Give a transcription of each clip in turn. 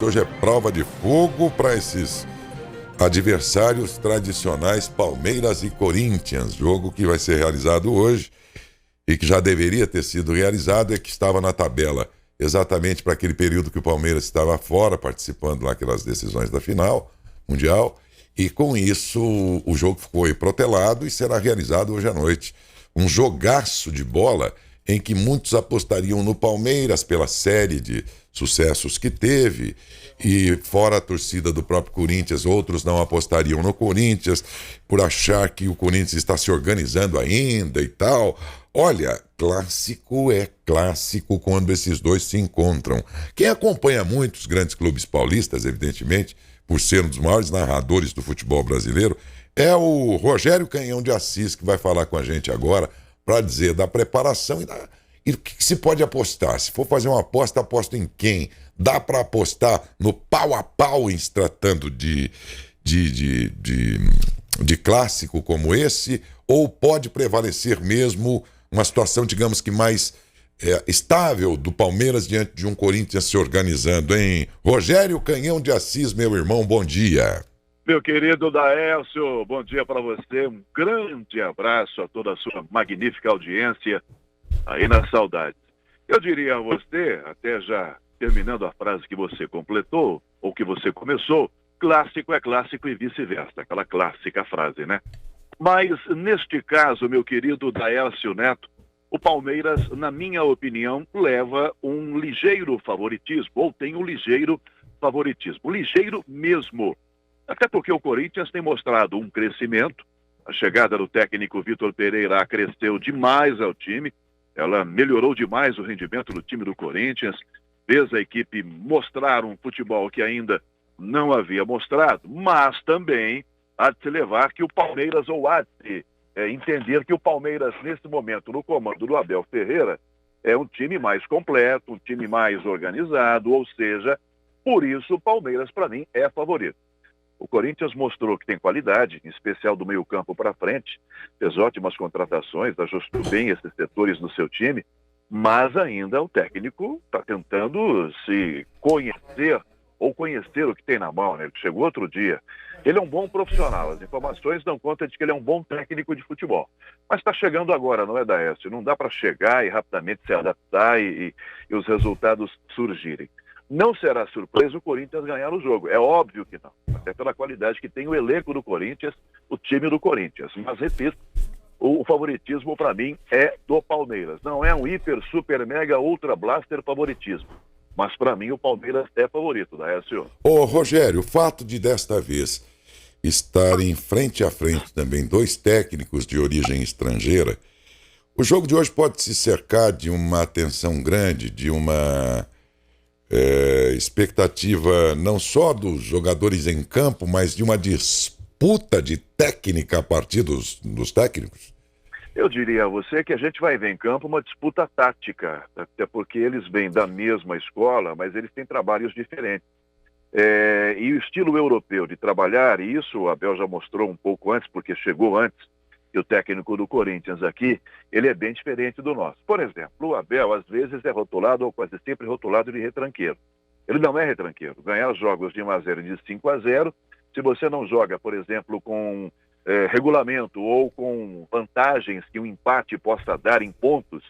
Hoje é prova de fogo para esses adversários tradicionais Palmeiras e Corinthians, jogo que vai ser realizado hoje e que já deveria ter sido realizado, é que estava na tabela exatamente para aquele período que o Palmeiras estava fora, participando daquelas decisões da final mundial, e com isso o jogo foi protelado e será realizado hoje à noite. Um jogaço de bola em que muitos apostariam no Palmeiras pela série de sucessos que teve, e fora a torcida do próprio Corinthians, outros não apostariam no Corinthians por achar que o Corinthians está se organizando ainda e tal. Olha, clássico é clássico quando esses dois se encontram. Quem acompanha muito os grandes clubes paulistas, evidentemente, por ser um dos maiores narradores do futebol brasileiro, é o Rogério Canhão de Assis, que vai falar com a gente agora para dizer da preparação e o que se pode apostar. Se for fazer uma aposta, aposta em quem? Dá para apostar no pau a pau em se tratando de clássico como esse? Ou pode prevalecer mesmo uma situação, digamos que mais estável do Palmeiras diante de um Corinthians se organizando, hein? Rogério Canhão de Assis, meu irmão, bom dia. Meu querido Daércio, bom dia para você, um grande abraço a toda a sua magnífica audiência aí na saudade. Eu diria a você, até já terminando a frase que você completou, ou que você começou, clássico é clássico e vice-versa, aquela clássica frase, né? Mas, neste caso, meu querido Daércio Neto, o Palmeiras, na minha opinião, leva um ligeiro favoritismo, ou tem um ligeiro favoritismo, ligeiro mesmo. Até porque o Corinthians tem mostrado um crescimento. A chegada do técnico Vitor Pereira acresceu demais ao time. Ela melhorou demais o rendimento do time do Corinthians. Fez a equipe mostrar um futebol que ainda não havia mostrado. Mas também há de se levar que o Palmeiras, ou há de se entender que o Palmeiras, nesse momento, no comando do Abel Ferreira, é um time mais completo, um time mais organizado. Ou seja, por isso o Palmeiras, para mim, é favorito. O Corinthians mostrou que tem qualidade, em especial do meio-campo para frente, fez ótimas contratações, ajustou bem esses setores no seu time, mas ainda o técnico está tentando se conhecer ou conhecer o que tem na mão, né? Ele chegou outro dia. Ele é um bom profissional, as informações dão conta de que ele é um bom técnico de futebol. Mas está chegando agora, não é, Daércio? Não dá para chegar e rapidamente se adaptar e os resultados surgirem. Não será surpresa o Corinthians ganhar o jogo. É óbvio que não. Até pela qualidade que tem o elenco do Corinthians, o time do Corinthians. Mas, repito, o favoritismo, para mim, é do Palmeiras. Não é um hiper, super, mega, ultra blaster favoritismo. Mas, para mim, o Palmeiras é favorito, Daércio. Ô, Rogério, o fato de, desta vez, estarem frente a frente também dois técnicos de origem estrangeira, o jogo de hoje pode se cercar de uma atenção grande, de uma expectativa não só dos jogadores em campo, mas de uma disputa de técnica a partir dos técnicos? Eu diria a você que a gente vai ver em campo uma disputa tática, até porque eles vêm da mesma escola, mas eles têm trabalhos diferentes. E o estilo europeu de trabalhar, e isso o Abel já mostrou um pouco antes, porque chegou antes, e o técnico do Corinthians aqui, ele é bem diferente do nosso. Por exemplo, o Abel às vezes é rotulado, ou quase sempre rotulado de retranqueiro. Ele não é retranqueiro. Ganhar jogos de 1-0 e de 5-0, se você não joga, por exemplo, com regulamento ou com vantagens que um empate possa dar em pontos,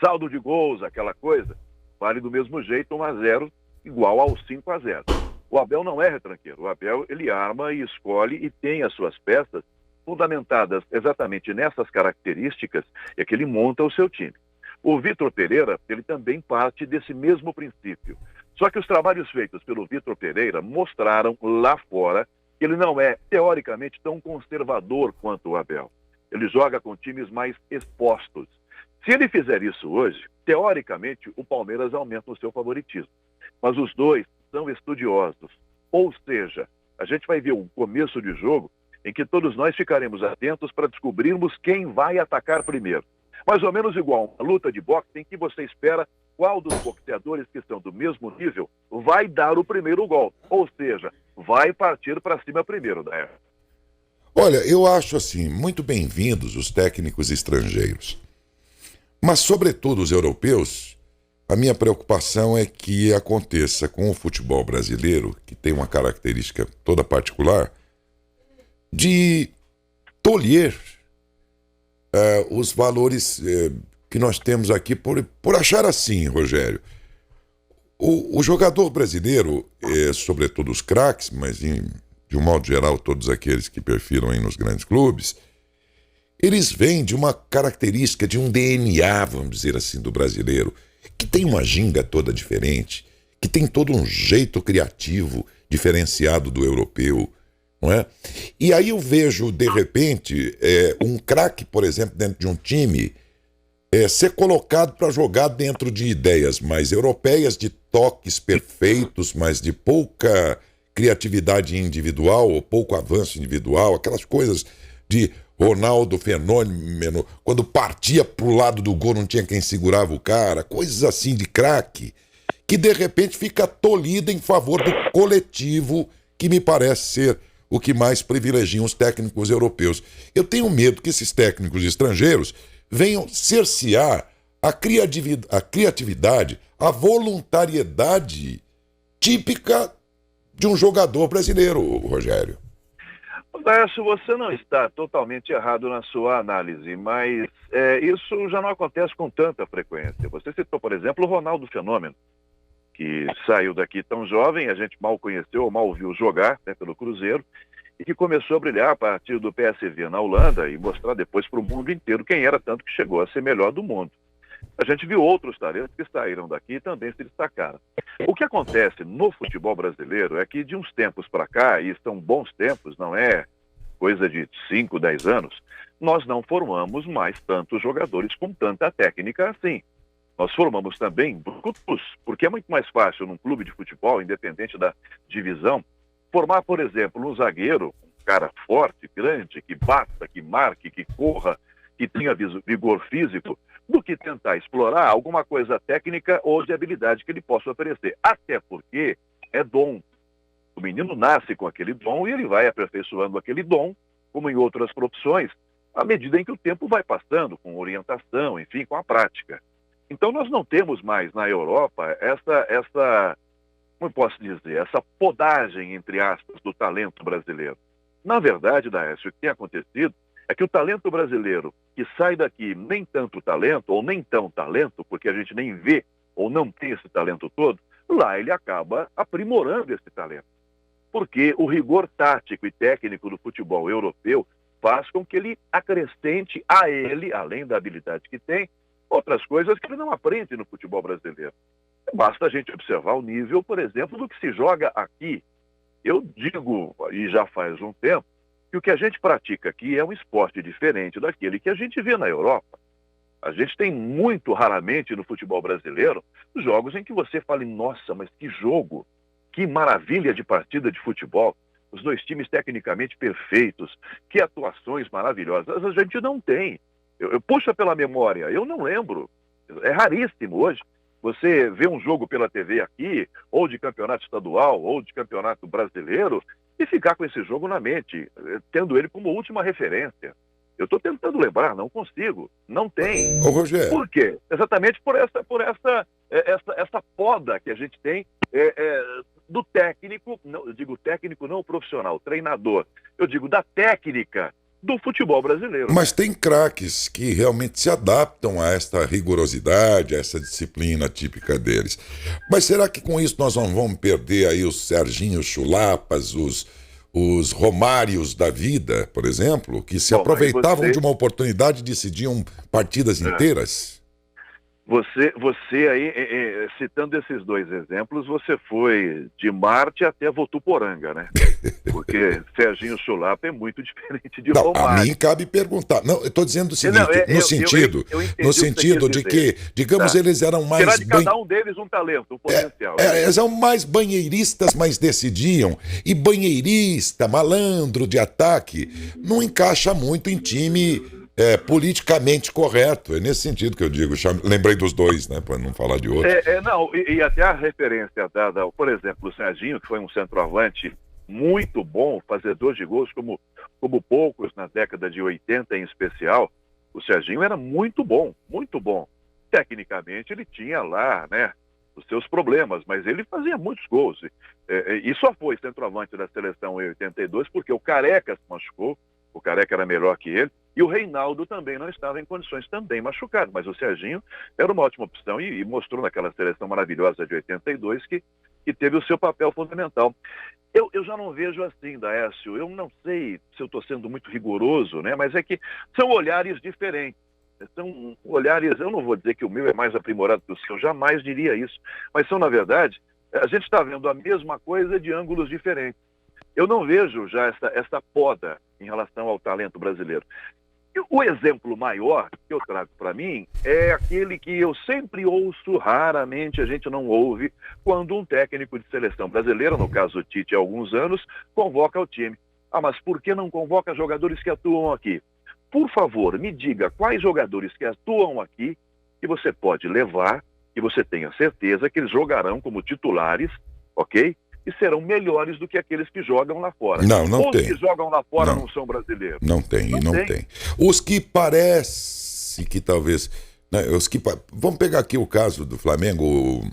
saldo de gols, aquela coisa, vale do mesmo jeito 1-0 igual ao 5-0. O Abel não é retranqueiro. O Abel, ele arma e escolhe e tem as suas peças fundamentadas exatamente nessas características, é que ele monta o seu time. O Vitor Pereira, ele também parte desse mesmo princípio. Só que os trabalhos feitos pelo Vitor Pereira mostraram lá fora que ele não é, teoricamente, tão conservador quanto o Abel. Ele joga com times mais expostos. Se ele fizer isso hoje, teoricamente, o Palmeiras aumenta o seu favoritismo. Mas os dois são estudiosos. Ou seja, a gente vai ver um começo de jogo em que todos nós ficaremos atentos para descobrirmos quem vai atacar primeiro. Mais ou menos igual uma luta de boxe em que você espera qual dos boxeadores que estão do mesmo nível vai dar o primeiro golpe. Ou seja, vai partir para cima primeiro, né? Olha, eu acho assim, muito bem-vindos os técnicos estrangeiros. Mas, sobretudo, os europeus, A minha preocupação é que aconteça com o futebol brasileiro, que tem uma característica toda particular, de tolher os valores que nós temos aqui por achar assim, Rogério. O jogador brasileiro, sobretudo os craques, mas de um modo geral todos aqueles que perfilam aí nos grandes clubes, eles vêm de uma característica, de um DNA, vamos dizer assim, do brasileiro, que tem uma ginga toda diferente, que tem todo um jeito criativo diferenciado do europeu, não é? E aí eu vejo, de repente, um craque, por exemplo, dentro de um time, ser colocado para jogar dentro de ideias mais europeias, de toques perfeitos, mas de pouca criatividade individual ou pouco avanço individual, aquelas coisas de Ronaldo Fenômeno, quando partia pro lado do gol não tinha quem segurava o cara, coisas assim de craque, que de repente fica tolhida em favor do coletivo, que me parece ser o que mais privilegiam os técnicos europeus. Eu tenho medo que esses técnicos estrangeiros venham cercear a criatividade, a voluntariedade típica de um jogador brasileiro, Rogério. Décio, você não está totalmente errado na sua análise, mas isso já não acontece com tanta frequência. Você citou, por exemplo, o Ronaldo Fenômeno, que saiu daqui tão jovem, a gente mal conheceu ou mal viu jogar, né, pelo Cruzeiro, e que começou a brilhar a partir do PSV na Holanda e mostrar depois para o mundo inteiro quem era, tanto que chegou a ser melhor do mundo. A gente viu outros talentos que saíram daqui e também se destacaram. O que acontece no futebol brasileiro é que de uns tempos para cá, e são bons tempos, não é coisa de 5, 10 anos, nós não formamos mais tantos jogadores com tanta técnica assim. Nós formamos também brutos, porque é muito mais fácil num clube de futebol, independente da divisão, formar, por exemplo, um zagueiro, um cara forte, grande, que bata, que marque, que corra, que tenha vigor físico, do que tentar explorar alguma coisa técnica ou de habilidade que ele possa oferecer. Até porque é dom. O menino nasce com aquele dom e ele vai aperfeiçoando aquele dom, como em outras profissões, à medida em que o tempo vai passando, com orientação, enfim, com a prática. Então nós não temos mais na Europa essa como eu posso dizer, essa podagem, entre aspas, do talento brasileiro. Na verdade, Daécio, o que tem acontecido é que o talento brasileiro que sai daqui nem tanto talento, ou nem tão talento, porque a gente nem vê ou não tem esse talento todo, lá ele acaba aprimorando esse talento. Porque o rigor tático e técnico do futebol europeu faz com que ele acrescente a ele, além da habilidade que tem, outras coisas que ele não aprende no futebol brasileiro. Basta a gente observar o nível, por exemplo, do que se joga aqui. Eu digo, e já faz um tempo, que o que a gente pratica aqui é um esporte diferente daquele que a gente vê na Europa. A gente tem muito raramente no futebol brasileiro jogos em que você fala, nossa, mas que jogo, que maravilha de partida de futebol, os dois times tecnicamente perfeitos, que atuações maravilhosas. A gente não tem. Eu puxo pela memória, eu não lembro. É raríssimo hoje você vê um jogo pela TV aqui, ou de campeonato estadual, ou de campeonato brasileiro, e ficar com esse jogo na mente, tendo ele como última referência. Eu estou tentando lembrar, não consigo, não tem. Ô, Rogério. Por quê? Exatamente por essa poda que a gente tem do técnico, não, eu digo técnico não profissional, treinador, eu digo da técnica do futebol brasileiro. Mas tem craques que realmente se adaptam a esta rigorosidade, a essa disciplina típica deles. Mas será que com isso nós não vamos perder aí os Serginhos Chulapas, os Romários da vida, por exemplo, que se aproveitavam de uma oportunidade e decidiam partidas inteiras? Você aí, citando esses dois exemplos, você foi de Marte até Votuporanga, né? Porque Serginho Chulapa é muito diferente de Romário. A mim cabe perguntar. Não, eu estou dizendo o seguinte, no sentido de que, digamos, eles eram mais... Tirar de cada um deles um talento, um potencial. Eles eram mais banheiristas, mas decidiam. E banheirista, malandro de ataque, não encaixa muito em time... politicamente correto. É nesse sentido que eu digo. Lembrei dos dois, né? Para não falar de outro. E até a referência dada, por exemplo, o Serginho, que foi um centroavante muito bom, fazedor de gols como poucos na década de 80 em especial. O Serginho era muito bom, muito bom. Tecnicamente, ele tinha lá, né, os seus problemas, mas ele fazia muitos gols. E só foi centroavante da seleção em 82 porque o Careca se machucou, o Careca era melhor que ele, e o Reinaldo também não estava em condições, também machucado, mas o Serginho era uma ótima opção e mostrou naquela seleção maravilhosa de 82 que teve o seu papel fundamental. Eu já não vejo assim, Daércio, eu não sei se eu estou sendo muito rigoroso, né? Mas é que são olhares diferentes. São olhares, eu não vou dizer que o meu é mais aprimorado que o seu, jamais diria isso, mas são, na verdade, a gente está vendo a mesma coisa de ângulos diferentes. Eu não vejo já essa poda em relação ao talento brasileiro. E o exemplo maior que eu trago para mim é aquele que eu sempre ouço, raramente a gente não ouve, quando um técnico de seleção brasileira, no caso o Tite há alguns anos, convoca o time. Ah, mas por que não convoca jogadores que atuam aqui? Por favor, me diga quais jogadores que atuam aqui que você pode levar, que você tenha certeza que eles jogarão como titulares, ok? E serão melhores do que aqueles que jogam lá fora. Não tem. Os que jogam lá fora não são brasileiros. Não tem. Os que parece que talvez... Né, vamos pegar aqui o caso do Flamengo...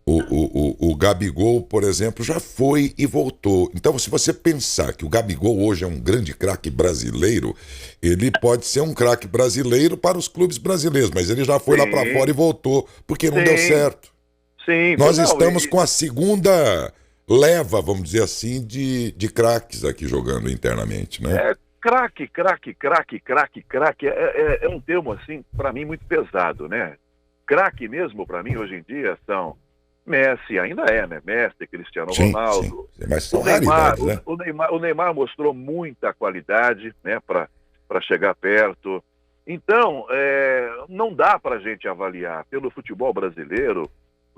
O Gabigol, por exemplo, já foi e voltou. Então, se você pensar que o Gabigol hoje é um grande craque brasileiro, ele pode ser um craque brasileiro para os clubes brasileiros, mas ele já foi lá para fora e voltou, porque não deu certo. Sim. Nós estamos com a segunda leva, vamos dizer assim, de craques aqui jogando internamente, né? Craque. É um termo, assim, para mim, muito pesado, né? Craque mesmo, para mim, hoje em dia, são... Messi ainda é, né? Messi, Cristiano Ronaldo. Sim. Mas são raridades, né? O Neymar mostrou muita qualidade, né? Para chegar perto. Então, não dá para a gente avaliar pelo futebol brasileiro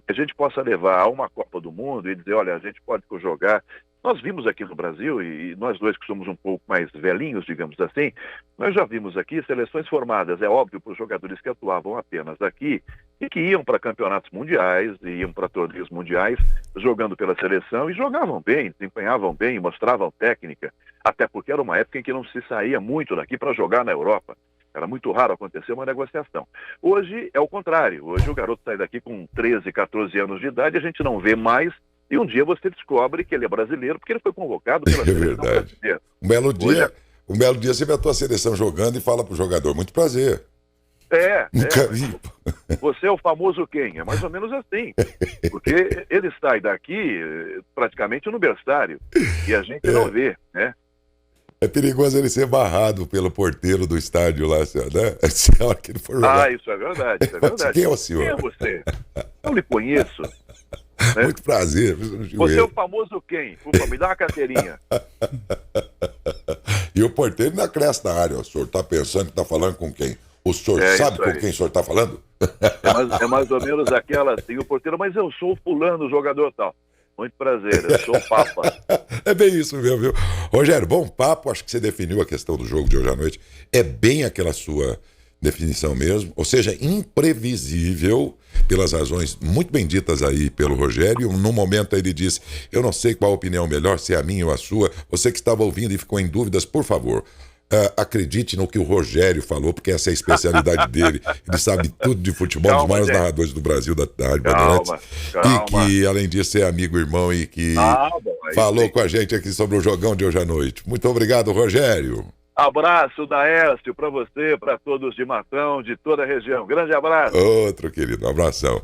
que a gente possa levar a uma Copa do Mundo e dizer, olha, a gente pode jogar. Nós vimos aqui no Brasil, e nós dois que somos um pouco mais velhinhos, digamos assim, nós já vimos aqui seleções formadas, é óbvio, por jogadores que atuavam apenas aqui e que iam para campeonatos mundiais, iam para torneios mundiais, jogando pela seleção e jogavam bem, desempenhavam bem, mostravam técnica, até porque era uma época em que não se saía muito daqui para jogar na Europa. Era muito raro acontecer uma negociação. Hoje é o contrário. Hoje o garoto sai daqui com 13, 14 anos de idade, a gente não vê mais, e um dia você descobre que ele é brasileiro porque ele foi convocado pela seleção brasileira. Um belo dia você vê a tua seleção jogando e fala pro jogador, muito prazer. Nunca vi. Você é o famoso quem? É mais ou menos assim. Porque ele sai daqui praticamente no berçário e a gente não vê, né? É perigoso ele ser barrado pelo porteiro do estádio lá, né? A hora que ele for jogar. Isso é verdade, Quem é o senhor? Quem é você? Eu lhe conheço. Né? Muito prazer. Você é o famoso quem? Por favor, me dá uma carteirinha. E o porteiro ainda cresce na área. O senhor está pensando que está falando com quem? O senhor sabe com quem o senhor está falando? É mais ou menos aquela assim, o porteiro, mas eu sou o fulano, o jogador tal. Muito prazer, eu sou o Papa. É bem isso mesmo, viu? Rogério, bom papo, acho que você definiu a questão do jogo de hoje à noite. É bem aquela sua definição mesmo, ou seja, imprevisível, pelas razões muito bem ditas aí pelo Rogério. No momento ele disse, eu não sei qual a opinião melhor, se é a minha ou a sua. Você que estava ouvindo e ficou em dúvidas, por favor, acredite no que o Rogério falou, porque essa é a especialidade dele. Ele sabe tudo de futebol, um dos maiores narradores do Brasil da Rádio Bandeirantes. E que, além disso, é amigo, irmão e que falou com a gente aqui sobre o jogão de hoje à noite. Muito obrigado, Rogério. Abraço, Daércio, para você, para todos de Matão, de toda a região. Grande abraço. Outro querido, um abração.